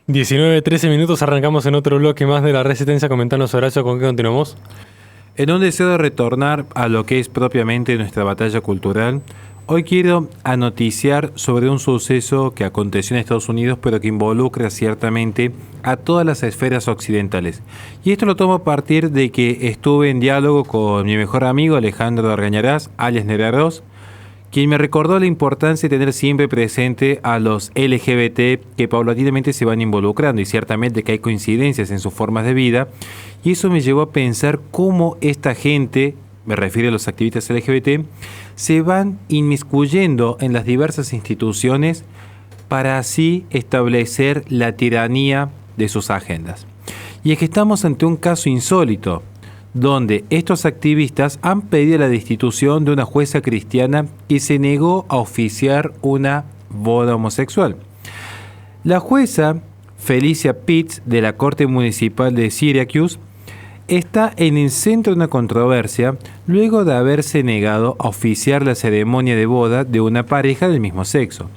19:13 minutos, arrancamos en otro bloque más de la Resistencia. Comentanos, Horacio, ¿con qué continuamos? En un deseo de retornar a lo que es propiamente nuestra batalla cultural, hoy quiero anoticiar sobre un suceso que aconteció en Estados Unidos, pero que involucra ciertamente a todas las esferas occidentales. Y esto lo tomo a partir de que estuve en diálogo con mi mejor amigo Alejandro Argañarás, alias Neraros, quien me recordó la importancia de tener siempre presente a los LGBT que paulatinamente se van involucrando, y ciertamente que hay coincidencias en sus formas de vida, y eso me llevó a pensar cómo esta gente, me refiero a los activistas LGBT, se van inmiscuyendo en las diversas instituciones para así establecer la tiranía de sus agendas. Y es que estamos ante un caso insólito, donde estos activistas han pedido la destitución de una jueza cristiana que se negó a oficiar una boda homosexual. La jueza Felicia Pitts, de la Corte Municipal de Syracuse, está en el centro de una controversia luego de haberse negado a oficiar la ceremonia de boda de una pareja del mismo sexo.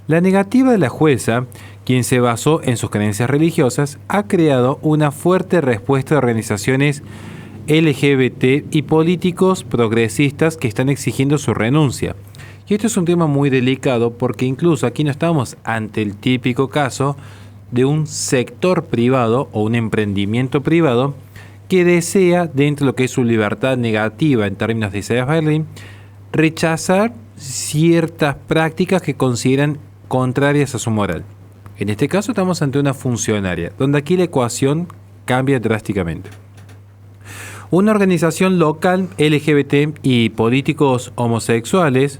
La negativa de la jueza, quien se basó en sus creencias religiosas, ha creado una fuerte respuesta de organizaciones LGBT y políticos progresistas que están exigiendo su renuncia. Y esto es un tema muy delicado porque incluso aquí no estamos ante el típico caso de un sector privado o un emprendimiento privado que desea, dentro de lo que es su libertad negativa en términos de Isaiah Berlin, rechazar ciertas prácticas que consideran contrarias a su moral. En este caso estamos ante una funcionaria, donde aquí la ecuación cambia drásticamente. Una organización local LGBT y políticos homosexuales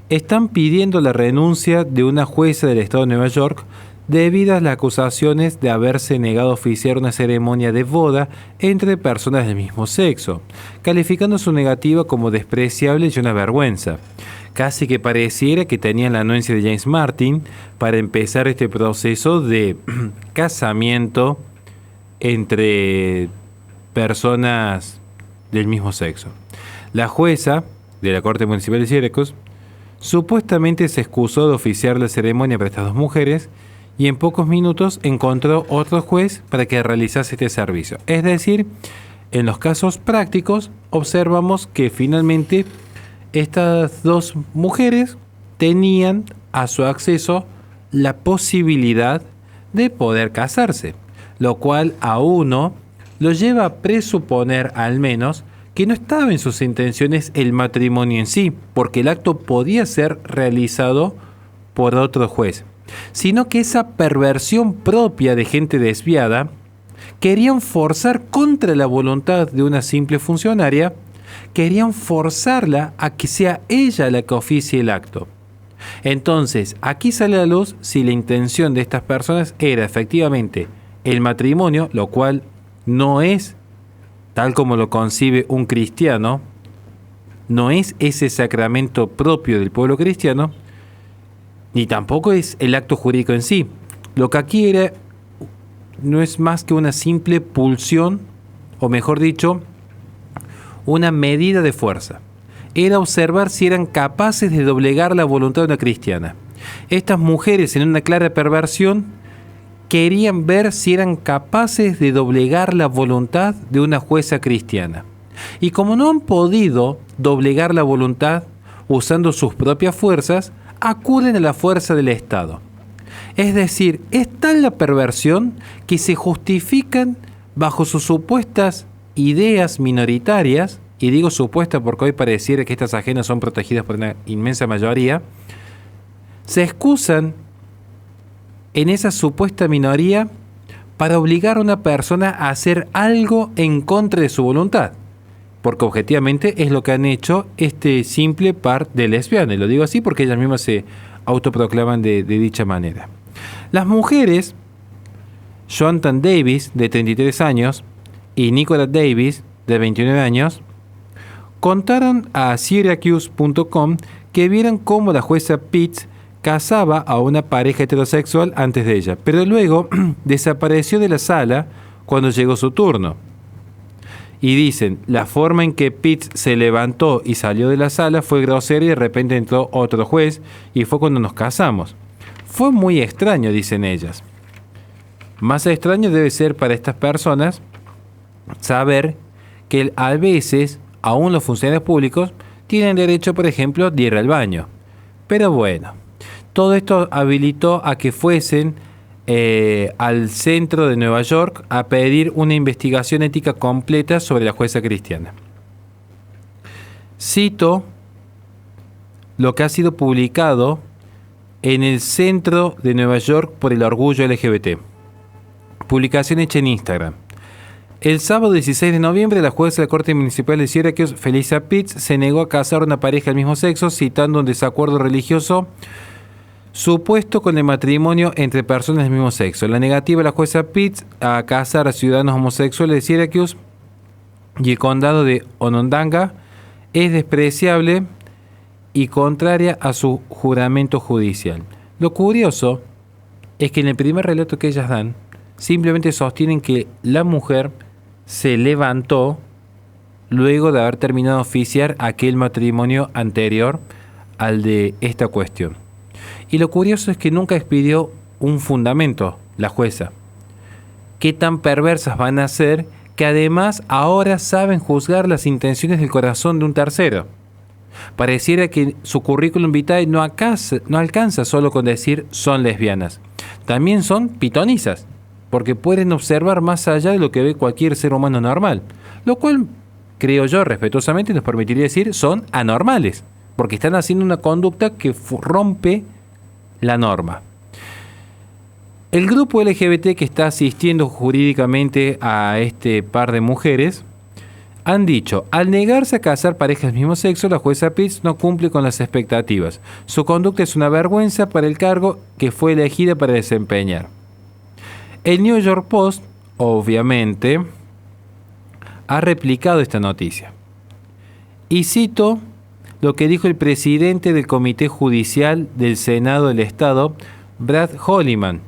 están pidiendo la renuncia de una jueza del estado de Nueva York debido a las acusaciones de haberse negado a oficiar una ceremonia de boda entre personas del mismo sexo, calificando su negativa como despreciable y una vergüenza. Casi que pareciera que tenían la anuencia de James Martin para empezar este proceso de casamiento entre personas del mismo sexo. La jueza de la Corte Municipal de Syracuse supuestamente se excusó de oficiar la ceremonia para estas dos mujeres y en pocos minutos encontró otro juez para que realizase este servicio. Es decir, en los casos prácticos observamos que finalmente estas dos mujeres tenían a su acceso la posibilidad de poder casarse, lo cual a uno lo lleva a presuponer al menos que no estaba en sus intenciones el matrimonio en sí, porque el acto podía ser realizado por otro juez, sino que esa perversión propia de gente desviada querían forzar contra la voluntad de una simple funcionaria, querían forzarla a que sea ella la que oficie el acto. Entonces, aquí sale a la luz si la intención de estas personas era efectivamente el matrimonio, lo cual no es tal como lo concibe un cristiano, no es ese sacramento propio del pueblo cristiano, ni tampoco es el acto jurídico en sí. Lo que aquí era no es más que una simple pulsión, o mejor dicho, una medida de fuerza. Era observar si eran capaces de doblegar la voluntad de una cristiana. Estas mujeres, en una clara perversión, querían ver si eran capaces de doblegar la voluntad de una jueza cristiana. Y como no han podido doblegar la voluntad usando sus propias fuerzas, acuden a la fuerza del Estado. Es decir, es tal la perversión que se justifican bajo sus supuestas ideas minoritarias, y digo supuestas porque hoy pareciera que estas agendas son protegidas por una inmensa mayoría, se excusan en esa supuesta minoría para obligar a una persona a hacer algo en contra de su voluntad, porque objetivamente es lo que han hecho este simple par de lesbianas, y lo digo así porque ellas mismas se autoproclaman de dicha manera. Las mujeres, Joantan Davis, de 33 años, y Nicola Davis, de 29 años, contaron a Syracuse.com que vieron cómo la jueza Pitts casaba a una pareja heterosexual antes de ella, pero luego desapareció de la sala cuando llegó su turno. Y dicen, la forma en que Pitts se levantó y salió de la sala fue grosera y de repente entró otro juez y fue cuando nos casamos. Fue muy extraño, dicen ellas. Más extraño debe ser para estas personas saber que a veces, aún los funcionarios públicos, tienen derecho, por ejemplo, de ir al baño. Pero bueno, todo esto habilitó a que fuesen al centro de Nueva York a pedir una investigación ética completa sobre la jueza cristiana. Cito lo que ha sido publicado en el centro de Nueva York por el orgullo LGBT. Publicación hecha en Instagram. El sábado 16 de noviembre, la jueza de la Corte Municipal de Syracuse, Felicia Pitts, se negó a casar a una pareja del mismo sexo, citando un desacuerdo religioso supuesto con el matrimonio entre personas del mismo sexo. La negativa de la jueza Pitts a casar a ciudadanos homosexuales de Syracuse y el condado de Onondaga es despreciable y contraria a su juramento judicial. Lo curioso es que en el primer relato que ellas dan, simplemente sostienen que la mujer se levantó luego de haber terminado de oficiar aquel matrimonio anterior al de esta cuestión. Y lo curioso es que nunca expidió un fundamento la jueza. ¿Qué tan perversas van a ser que además ahora saben juzgar las intenciones del corazón de un tercero? Pareciera que su currículum vitae no alcanza solo con decir son lesbianas. También son pitonizas, porque pueden observar más allá de lo que ve cualquier ser humano normal. Lo cual, creo yo, respetuosamente, nos permitiría decir son anormales, porque están haciendo una conducta que rompe la norma. El grupo LGBT que está asistiendo jurídicamente a este par de mujeres han dicho, al negarse a casar parejas del mismo sexo, la jueza Pitts no cumple con las expectativas. Su conducta es una vergüenza para el cargo que fue elegida para desempeñar. El New York Post, obviamente, ha replicado esta noticia. Y cito lo que dijo el presidente del Comité Judicial del Senado del Estado, Brad Holliman,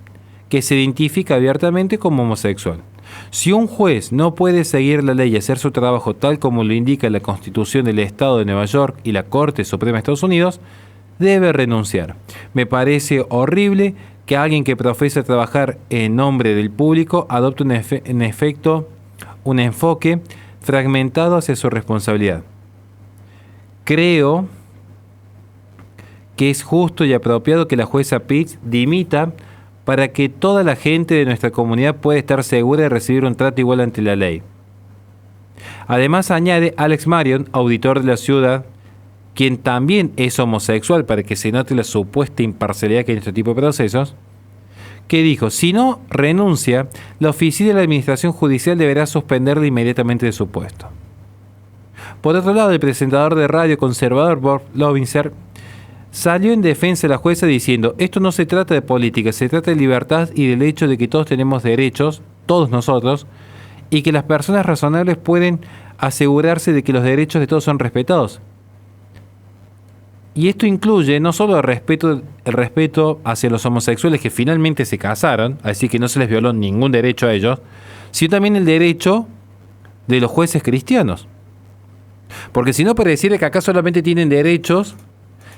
que se identifica abiertamente como homosexual. Si un juez no puede seguir la ley y hacer su trabajo tal como lo indica la Constitución del Estado de Nueva York y la Corte Suprema de Estados Unidos, debe renunciar. Me parece horrible que alguien que profesa trabajar en nombre del público adopte un enfoque fragmentado hacia su responsabilidad. Creo que es justo y apropiado que la jueza Pitts dimita para que toda la gente de nuestra comunidad pueda estar segura de recibir un trato igual ante la ley. Además, añade Alex Marion, auditor de la ciudad, quien también es homosexual, para que se note la supuesta imparcialidad que hay en este tipo de procesos, que dijo, si no renuncia, la oficina de la Administración Judicial deberá suspenderle inmediatamente de su puesto. Por otro lado, el presentador de radio conservador Bob Lovinser salió en defensa de la jueza diciendo, esto no se trata de política, se trata de libertad y del hecho de que todos tenemos derechos, todos nosotros, y que las personas razonables pueden asegurarse de que los derechos de todos son respetados. Y esto incluye no solo el respeto hacia los homosexuales que finalmente se casaron, así que no se les violó ningún derecho a ellos, sino también el derecho de los jueces cristianos. Porque si no, pareciera que acá solamente tienen derechos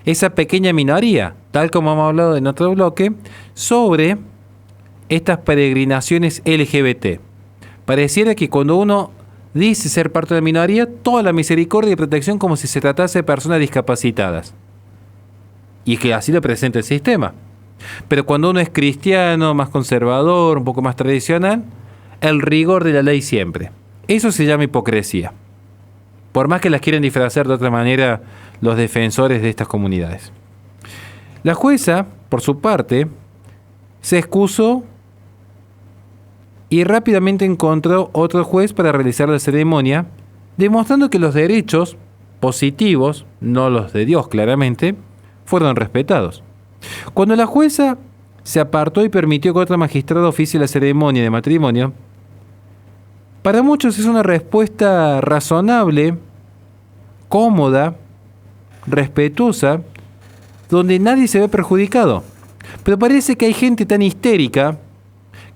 esa pequeña minoría, tal como hemos hablado en otro bloque, sobre estas peregrinaciones LGBT. Pareciera que cuando uno dice ser parte de la minoría, toda la misericordia y protección como si se tratase de personas discapacitadas. Y que así lo presenta el sistema. Pero cuando uno es cristiano, más conservador, un poco más tradicional, el rigor de la ley siempre. Eso se llama hipocresía. Por más que las quieran disfrazar de otra manera los defensores de estas comunidades. La jueza, por su parte, se excusó y rápidamente encontró otro juez para realizar la ceremonia, demostrando que los derechos positivos, no los de Dios claramente, fueron respetados. Cuando la jueza se apartó y permitió que otra magistrada oficie la ceremonia de matrimonio, para muchos es una respuesta razonable, cómoda, respetuosa, donde nadie se ve perjudicado. Pero parece que hay gente tan histérica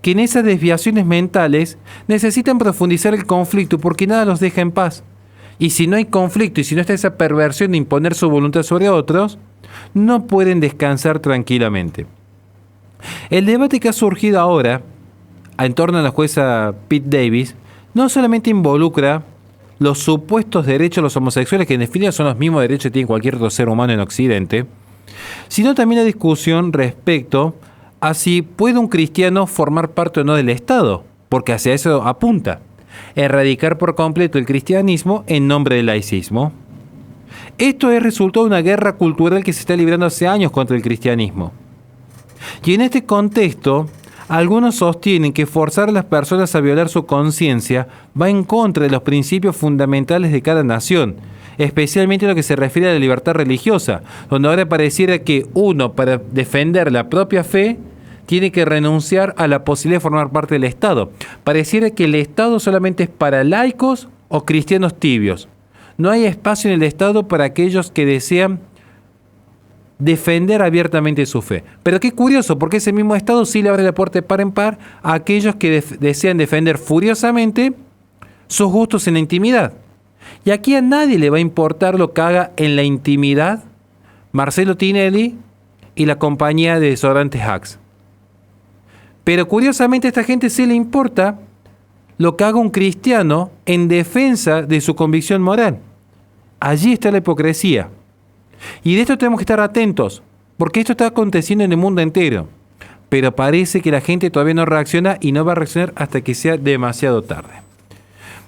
que en esas desviaciones mentales necesitan profundizar el conflicto porque nada los deja en paz. Y si no hay conflicto y si no está esa perversión de imponer su voluntad sobre otros, no pueden descansar tranquilamente. El debate que ha surgido ahora en torno a la jueza Pete Davis no solamente involucra los supuestos derechos de los homosexuales, que en definitiva son los mismos derechos que tiene cualquier otro ser humano en Occidente, sino también la discusión respecto a si puede un cristiano formar parte o no del Estado, porque hacia eso apunta, erradicar por completo el cristianismo en nombre del laicismo. Esto es resultado de una guerra cultural que se está librando hace años contra el cristianismo. Y en este contexto, algunos sostienen que forzar a las personas a violar su conciencia va en contra de los principios fundamentales de cada nación, especialmente en lo que se refiere a la libertad religiosa, donde ahora pareciera que uno, para defender la propia fe, tiene que renunciar a la posibilidad de formar parte del Estado. Pareciera que el Estado solamente es para laicos o cristianos tibios. No hay espacio en el Estado para aquellos que desean defender abiertamente su fe. Pero qué curioso, porque ese mismo Estado sí le abre la puerta de par en par a aquellos que desean defender furiosamente sus gustos en la intimidad. Y aquí a nadie le va a importar lo que haga en la intimidad Marcelo Tinelli y la compañía de desodorantes Axe. Pero curiosamente a esta gente sí le importa lo que haga un cristiano en defensa de su convicción moral. Allí está la hipocresía. Y de esto tenemos que estar atentos, porque esto está aconteciendo en el mundo entero. Pero parece que la gente todavía no reacciona y no va a reaccionar hasta que sea demasiado tarde.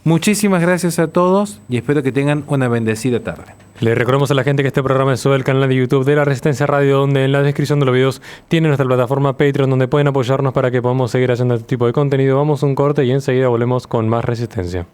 Muchísimas gracias a todos y espero que tengan una bendecida tarde. Le recordamos a la gente que este programa es sube al canal de YouTube de La Resistencia Radio, donde en la descripción de los videos tiene nuestra plataforma Patreon, donde pueden apoyarnos para que podamos seguir haciendo este tipo de contenido. Vamos a un corte y enseguida volvemos con más Resistencia.